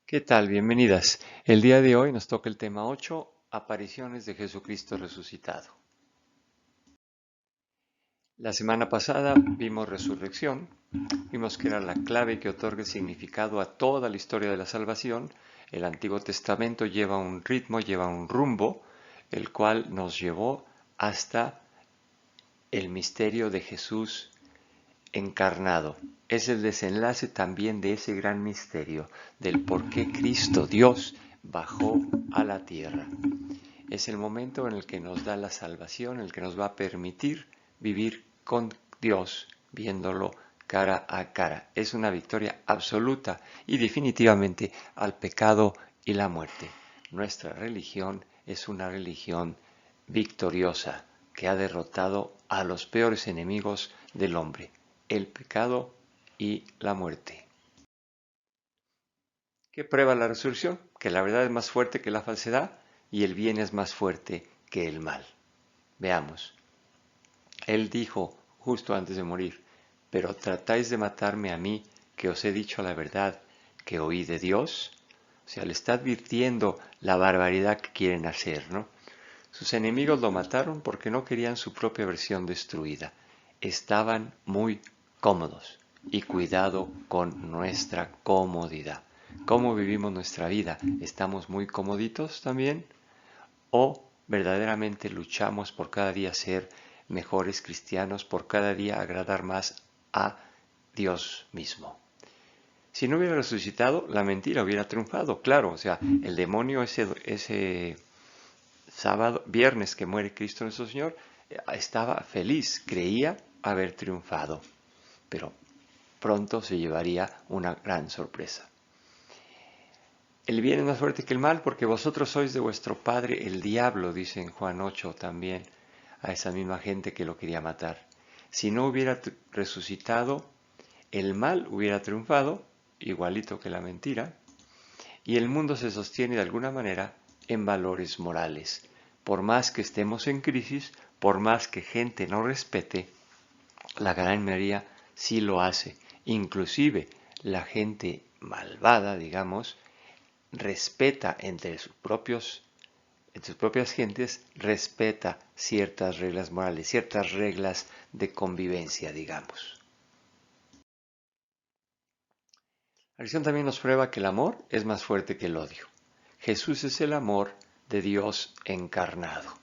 ¿Qué tal? Bienvenidas. El día de hoy nos toca el tema 8, apariciones de Jesucristo resucitado. La semana pasada vimos resurrección, vimos que era la clave que otorga significado a toda la historia de la salvación. El Antiguo Testamento lleva un ritmo, lleva un rumbo, el cual nos llevó hasta el misterio de Jesús encarnado. Es el desenlace también de ese gran misterio del por qué Cristo, Dios, bajó a la tierra. Es el momento en el que nos da la salvación, el que nos va a permitir vivir con Dios, viéndolo cara a cara. Es una victoria absoluta y definitivamente al pecado y la muerte. Nuestra religión es una religión victoriosa que ha derrotado a los peores enemigos del hombre, el pecado y la muerte. ¿Qué prueba la resurrección? Que la verdad es más fuerte que la falsedad y el bien es más fuerte que el mal. Veamos. Él dijo justo antes de morir, pero tratáis de matarme a mí, que os he dicho la verdad que oí de Dios. O sea, le está advirtiendo la barbaridad que quieren hacer, ¿no? Sus enemigos lo mataron porque no querían su propia versión destruida. Estaban muy cómodos. Y cuidado con nuestra comodidad. ¿Cómo vivimos nuestra vida? ¿Estamos muy comoditos también? ¿O verdaderamente luchamos por cada día ser mejores cristianos, por cada día agradar más a Dios mismo? Si no hubiera resucitado, la mentira hubiera triunfado, claro. O sea, el demonio ese sábado, viernes que muere Cristo nuestro Señor, estaba feliz, creía haber triunfado, pero pronto se llevaría una gran sorpresa. El bien es más fuerte que el mal porque vosotros sois de vuestro padre el diablo, dice en Juan 8 también a esa misma gente que lo quería matar. Si no hubiera resucitado, el mal hubiera triunfado, igualito que la mentira, y el mundo se sostiene de alguna manera en valores morales. Por más que estemos en crisis, por más que gente no respete, la gran mayoría sí lo hace. Inclusive la gente malvada, digamos, respeta entre sus propias gentes, respeta ciertas reglas morales, ciertas reglas de convivencia, digamos. La religión también nos prueba que el amor es más fuerte que el odio. Jesús es el amor de Dios encarnado.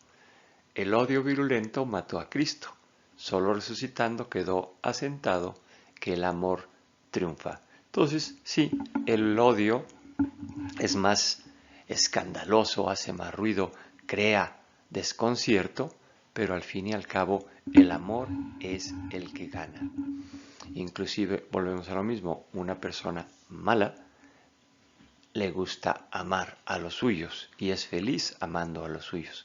El odio virulento mató a Cristo. Solo resucitando quedó asentado que el amor triunfa. Entonces, sí, el odio es más escandaloso, hace más ruido, crea desconcierto, pero al fin y al cabo el amor es el que gana. Inclusive, volvemos a lo mismo, una persona mala le gusta amar a los suyos y es feliz amando a los suyos.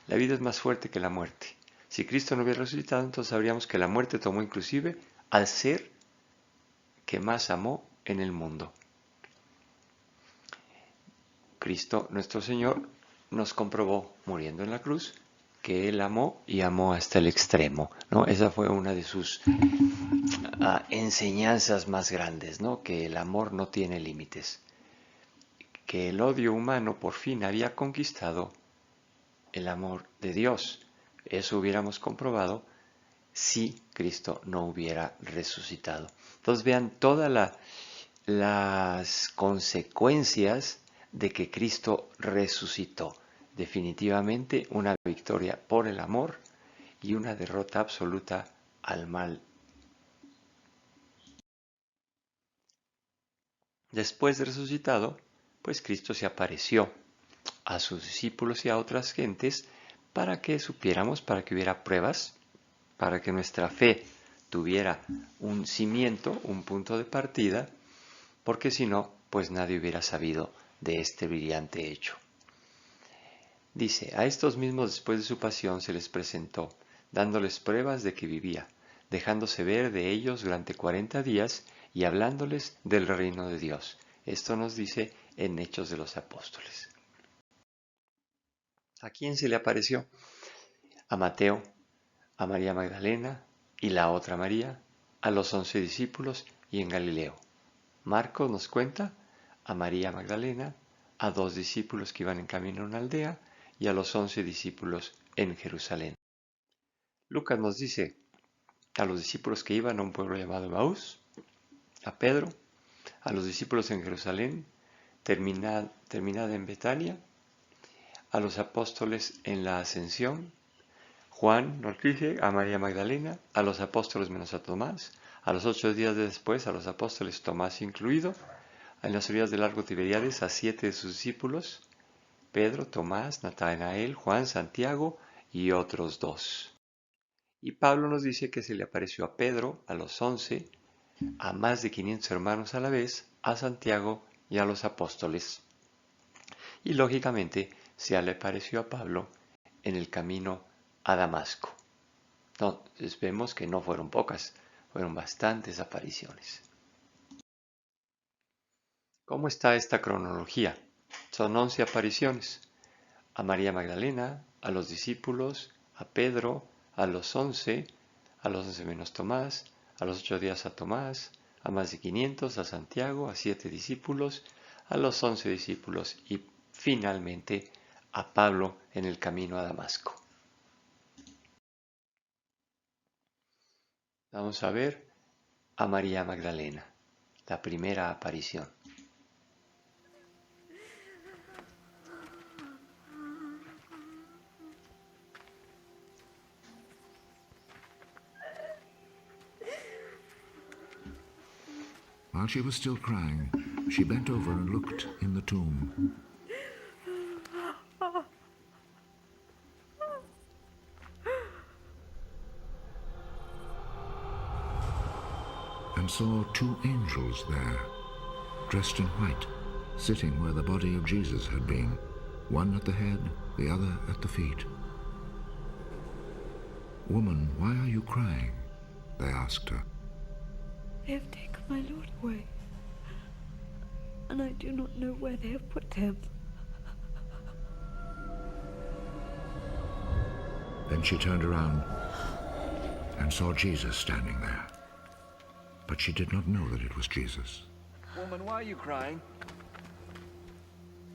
La vida es más fuerte que la muerte. Si Cristo no hubiera resucitado, entonces sabríamos que la muerte tomó inclusive al ser que más amó en el mundo. Cristo, nuestro Señor, nos comprobó muriendo en la cruz que Él amó y amó hasta el extremo, ¿no? Esa fue una de sus enseñanzas más grandes, ¿no? Que el amor no tiene límites, que el odio humano por fin había conquistado el amor de Dios. Eso hubiéramos comprobado si Cristo no hubiera resucitado. Entonces vean todas las consecuencias de que Cristo resucitó. Definitivamente una victoria por el amor y una derrota absoluta al mal. Después de resucitado, pues Cristo se apareció a sus discípulos y a otras gentes para que supiéramos, para que hubiera pruebas, para que nuestra fe tuviera un cimiento, un punto de partida, porque si no, pues nadie hubiera sabido de este brillante hecho. Dice, a estos mismos después de su pasión se les presentó, dándoles pruebas de que vivía, dejándose ver de ellos durante 40 días y hablándoles del reino de Dios. Esto nos dice en Hechos de los Apóstoles. ¿A quién se le apareció? A Mateo, a María Magdalena y la otra María, a los 11 discípulos y en Galileo. Marcos nos cuenta a María Magdalena, a 2 discípulos que iban en camino a una aldea y a los 11 discípulos en Jerusalén. Lucas nos dice a los discípulos que iban a un pueblo llamado Emaús, a Pedro, a los discípulos en Jerusalén, terminada en Betania, a los apóstoles en la Ascensión. Juan nos dice a María Magdalena, a los apóstoles menos a Tomás, a los 8 días después a los apóstoles, Tomás incluido, en las orillas del lago Tiberíades a 7 de sus discípulos, Pedro, Tomás, Natanael, Juan, Santiago y otros 2. Y Pablo nos dice que se le apareció a Pedro, a los 11, a más de 500 hermanos a la vez, a Santiago y a los apóstoles. Y lógicamente se le apareció a Pablo en el camino a Damasco. Entonces vemos que no fueron pocas, fueron bastantes apariciones. ¿Cómo está esta cronología? Son 11 apariciones. A María Magdalena, a los discípulos, a Pedro, a los 11 menos Tomás, a los 8 días a Tomás, a más de 500, a Santiago, a 7 discípulos, a los 11 discípulos y finalmente a Pablo en el camino a Damasco. Vamos a ver a María Magdalena, la primera aparición. While she was still crying, she bent over and looked in the tomb. And saw 2 angels there, dressed in white, sitting where the body of Jesus had been, one at the head, the other at the feet. "Woman, why are you crying?" they asked her. They have taken my Lord away, and I do not know where they have put him. Then she turned around and saw Jesus standing there. But she did not know that it was Jesus. Woman, why are you crying?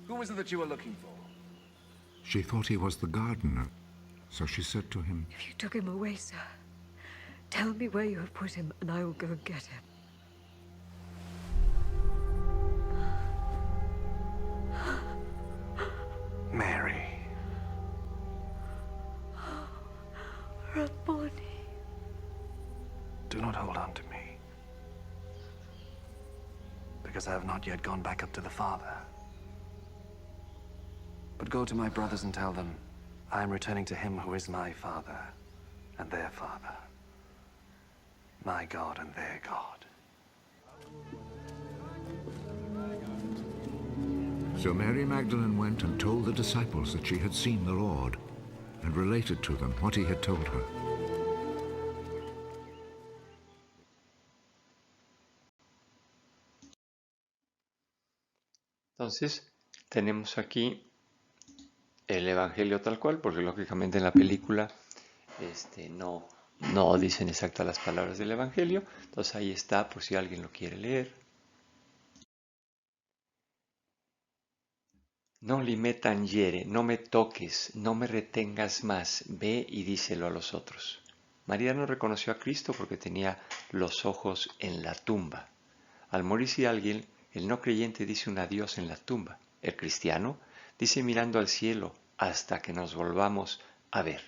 Who was it that you were looking for? She thought he was the gardener, so she said to him, If you took him away, sir, tell me where you have put him, and I will go and get him. Mary. Rabboni. Do not hold on to me, because I have not yet gone back up to the Father. But go to my brothers and tell them, I am returning to him who is my Father and their Father, my God and their God. So Mary Magdalene went and told the disciples that she had seen the Lord, and related to them what he had told her. Entonces, tenemos aquí el Evangelio tal cual, porque lógicamente en la película no dicen exactas las palabras del Evangelio. Entonces ahí está, por si alguien lo quiere leer. No lime tangere, no me toques, no me retengas más, ve y díselo a los otros. María no reconoció a Cristo porque tenía los ojos en la tumba. Al morirse alguien, el no creyente dice un adiós en la tumba. El cristiano dice mirando al cielo hasta que nos volvamos a ver.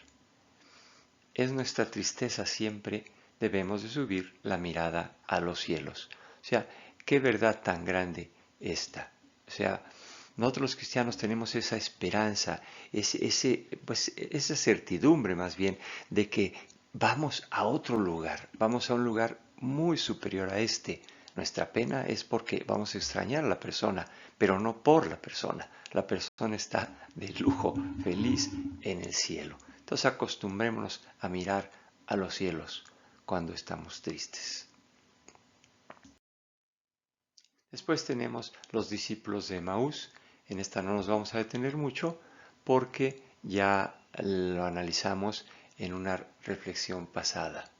Es nuestra tristeza siempre, debemos de subir la mirada a los cielos. O sea, qué verdad tan grande esta. O sea, nosotros los cristianos tenemos esa esperanza, esa certidumbre más bien de que vamos a otro lugar, vamos a un lugar muy superior a este. Nuestra pena es porque vamos a extrañar a la persona, pero no por la persona. La persona está de lujo, feliz en el cielo. Entonces acostumbrémonos a mirar a los cielos cuando estamos tristes. Después tenemos los discípulos de Emaús. En esta no nos vamos a detener mucho porque ya lo analizamos en una reflexión pasada.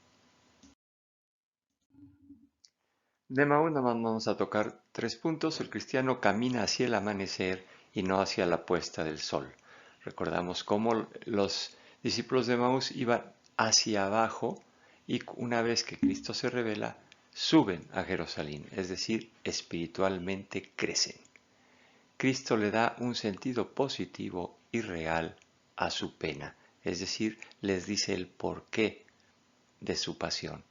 De Emaús nos vamos a tocar 3 puntos. El cristiano camina hacia el amanecer y no hacia la puesta del sol. Recordamos cómo los discípulos de Emaús iban hacia abajo y una vez que Cristo se revela, suben a Jerusalén, es decir, espiritualmente crecen. Cristo le da un sentido positivo y real a su pena, es decir, les dice el porqué de su pasión.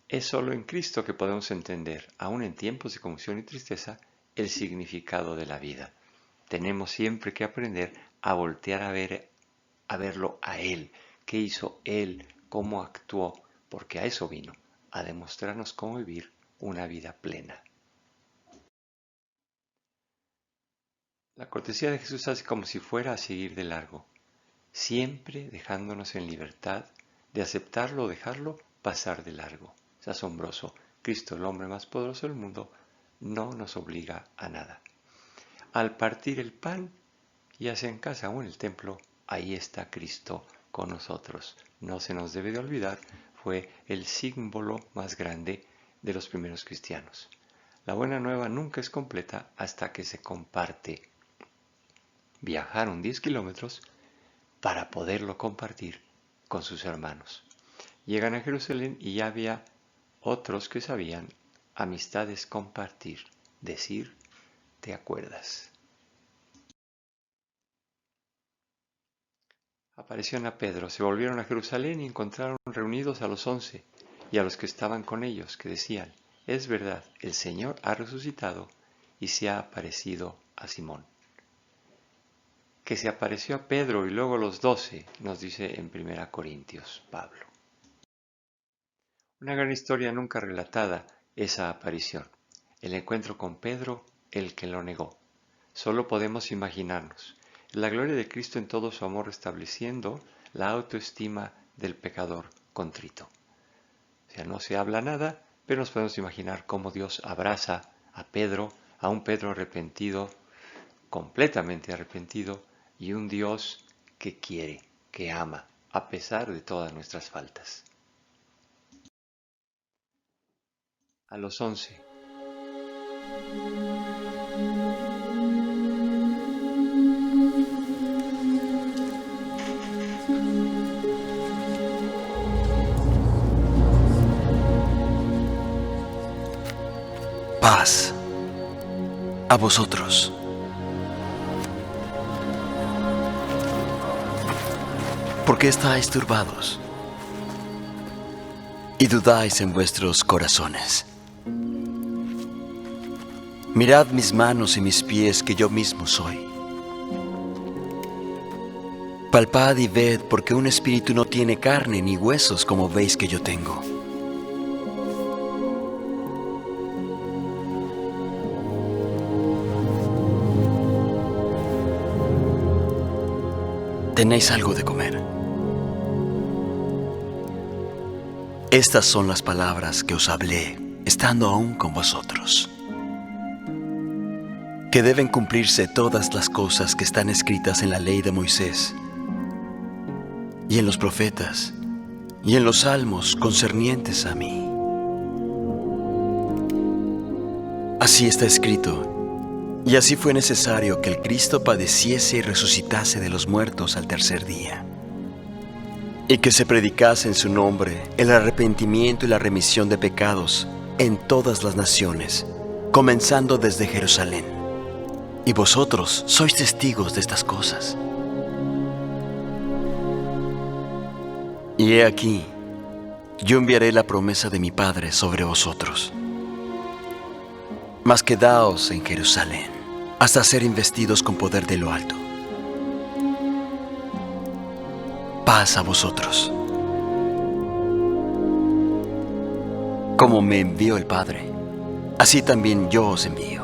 Es solo en Cristo que podemos entender, aun en tiempos de confusión y tristeza, el significado de la vida. Tenemos siempre que aprender a voltear a verlo a Él, qué hizo Él, cómo actuó, porque a eso vino, a demostrarnos cómo vivir una vida plena. La cortesía de Jesús hace como si fuera a seguir de largo, siempre dejándonos en libertad de aceptarlo o dejarlo pasar de largo. Es asombroso. Cristo, el hombre más poderoso del mundo, no nos obliga a nada. Al partir el pan, ya sea en casa o en el templo, ahí está Cristo con nosotros. No se nos debe de olvidar, fue el símbolo más grande de los primeros cristianos. La buena nueva nunca es completa hasta que se comparte. Viajaron 10 kilómetros para poderlo compartir con sus hermanos. Llegan a Jerusalén y ya había otros que sabían amistades compartir, decir, ¿te acuerdas? Aparecieron a Pedro, se volvieron a Jerusalén y encontraron reunidos a los 11 y a los que estaban con ellos, que decían, es verdad, el Señor ha resucitado y se ha aparecido a Simón. Que se apareció a Pedro y luego a los 12, nos dice en 1 Corintios Pablo. Una gran historia nunca relatada, esa aparición. El encuentro con Pedro, el que lo negó. Solo podemos imaginarnos. La gloria de Cristo en todo su amor restableciendo la autoestima del pecador contrito. O sea, no se habla nada, pero nos podemos imaginar cómo Dios abraza a Pedro, a un Pedro arrepentido, completamente arrepentido, y un Dios que quiere, que ama, a pesar de todas nuestras faltas. A los 11. Paz a vosotros. ¿Por qué estáis turbados y dudáis en vuestros corazones? Mirad mis manos y mis pies, que yo mismo soy. Palpad y ved, porque un espíritu no tiene carne ni huesos como veis que yo tengo. ¿Tenéis algo de comer? Estas son las palabras que os hablé, estando aún con vosotros. Que deben cumplirse todas las cosas que están escritas en la ley de Moisés, y en los profetas, y en los salmos concernientes a mí. Así está escrito. Y así fue necesario que el Cristo padeciese y resucitase de los muertos al tercer día, y que se predicase en su nombre el arrepentimiento y la remisión de pecados en todas las naciones, comenzando desde Jerusalén. Y vosotros sois testigos de estas cosas. Y he aquí, yo enviaré la promesa de mi Padre sobre vosotros. Mas quedaos en Jerusalén, hasta ser investidos con poder de lo alto. Paz a vosotros. Como me envió el Padre, así también yo os envío.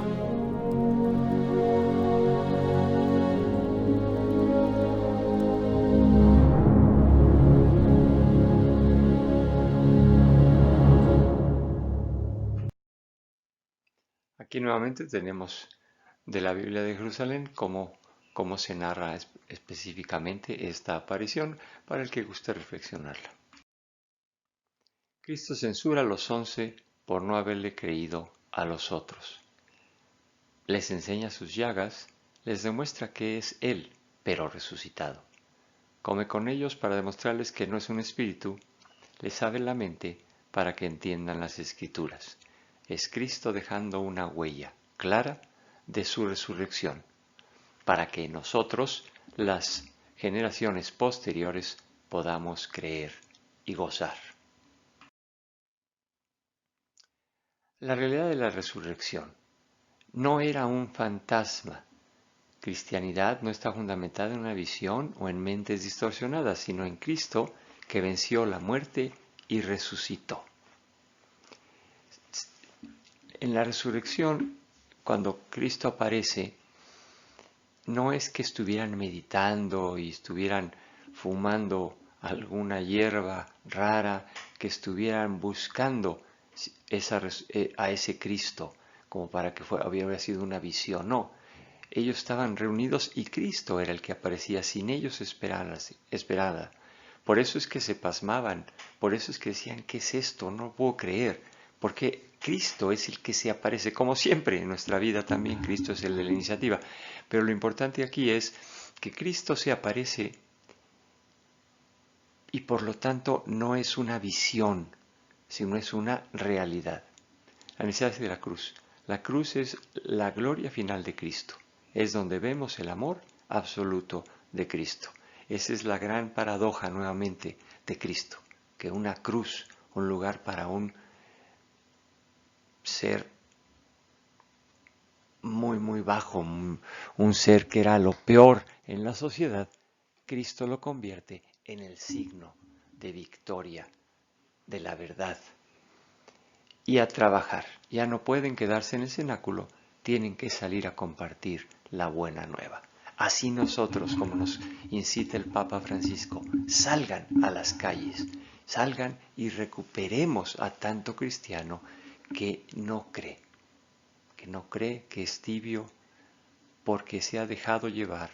Aquí nuevamente tenemos de la Biblia de Jerusalén cómo se narra específicamente esta aparición para el que guste reflexionarla. Cristo censura a los 11 por no haberle creído a los otros. Les enseña sus llagas, les demuestra que es Él, pero resucitado. Come con ellos para demostrarles que no es un espíritu, les abre la mente para que entiendan las Escrituras. Es Cristo dejando una huella clara de su resurrección, para que nosotros, las generaciones posteriores, podamos creer y gozar. La realidad de la resurrección no era un fantasma. Cristianidad no está fundamentada en una visión o en mentes distorsionadas, sino en Cristo que venció la muerte y resucitó. En la resurrección, cuando Cristo aparece, no es que estuvieran meditando y estuvieran fumando alguna hierba rara, que estuvieran buscando a ese Cristo como para que hubiera sido una visión. No, ellos estaban reunidos y Cristo era el que aparecía, sin ellos esperaba. Por eso es que se pasmaban, por eso es que decían, ¿qué es esto? No puedo creer, porque Cristo es el que se aparece, como siempre en nuestra vida también Cristo es el de la iniciativa. Pero lo importante aquí es que Cristo se aparece y por lo tanto no es una visión, sino es una realidad. La necesidad de la cruz. La cruz es la gloria final de Cristo. Es donde vemos el amor absoluto de Cristo. Esa es la gran paradoja nuevamente de Cristo, que una cruz, un lugar para un ser muy, muy bajo, un ser que era lo peor en la sociedad, Cristo lo convierte en el signo de victoria de la verdad. Y a trabajar. Ya no pueden quedarse en el cenáculo, tienen que salir a compartir la buena nueva. Así nosotros, como nos incita el Papa Francisco, salgan a las calles, salgan y recuperemos a tanto cristiano que no cree, que es tibio, porque se ha dejado llevar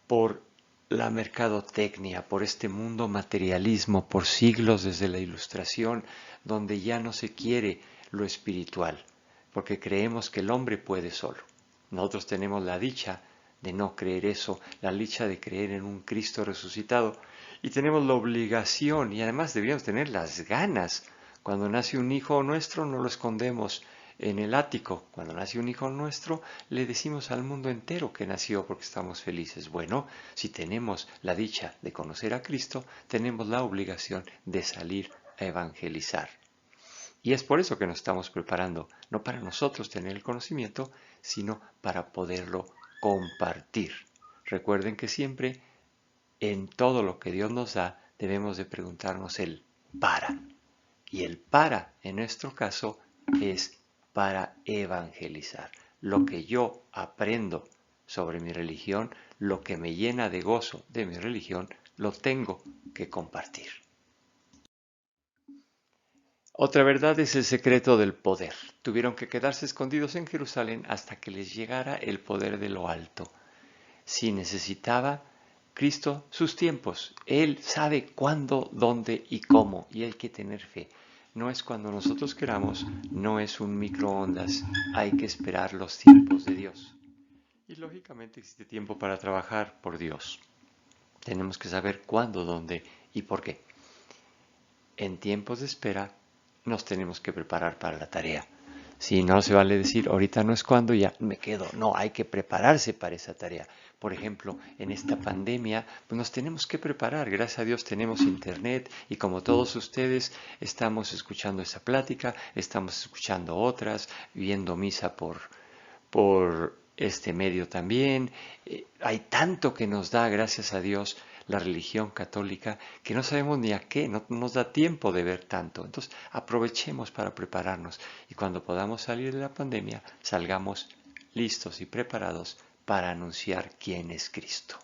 por la mercadotecnia, por este mundo materialismo, por siglos desde la Ilustración, donde ya no se quiere lo espiritual, porque creemos que el hombre puede solo. Nosotros tenemos la dicha de no creer eso, la dicha de creer en un Cristo resucitado, y tenemos la obligación, y además deberíamos tener las ganas. Cuando nace un hijo nuestro no lo escondemos en el ático. Cuando nace un hijo nuestro le decimos al mundo entero que nació porque estamos felices. Bueno, si tenemos la dicha de conocer a Cristo, tenemos la obligación de salir a evangelizar. Y es por eso que nos estamos preparando, no para nosotros tener el conocimiento, sino para poderlo compartir. Recuerden que siempre en todo lo que Dios nos da debemos de preguntarnos el para. Y el para, en nuestro caso, es para evangelizar. Lo que yo aprendo sobre mi religión, lo que me llena de gozo de mi religión, lo tengo que compartir. Otra verdad es el secreto del poder. Tuvieron que quedarse escondidos en Jerusalén hasta que les llegara el poder de lo alto. Si necesitaba Cristo sus tiempos, Él sabe cuándo, dónde y cómo, y hay que tener fe. No es cuando nosotros queramos, no es un microondas, hay que esperar los tiempos de Dios. Y lógicamente existe tiempo para trabajar por Dios. Tenemos que saber cuándo, dónde y por qué. En tiempos de espera nos tenemos que preparar para la tarea. Si no se vale decir, ahorita no es cuando, ya me quedo. No, hay que prepararse para esa tarea. Por ejemplo, en esta pandemia, pues nos tenemos que preparar. Gracias a Dios tenemos internet y como todos ustedes estamos escuchando esa plática, estamos escuchando otras, viendo misa por este medio también. Hay tanto que nos da, gracias a Dios, la religión católica, que no sabemos ni a qué, no nos da tiempo de ver tanto. Entonces, aprovechemos para prepararnos y cuando podamos salir de la pandemia, salgamos listos y preparados para anunciar quién es Cristo.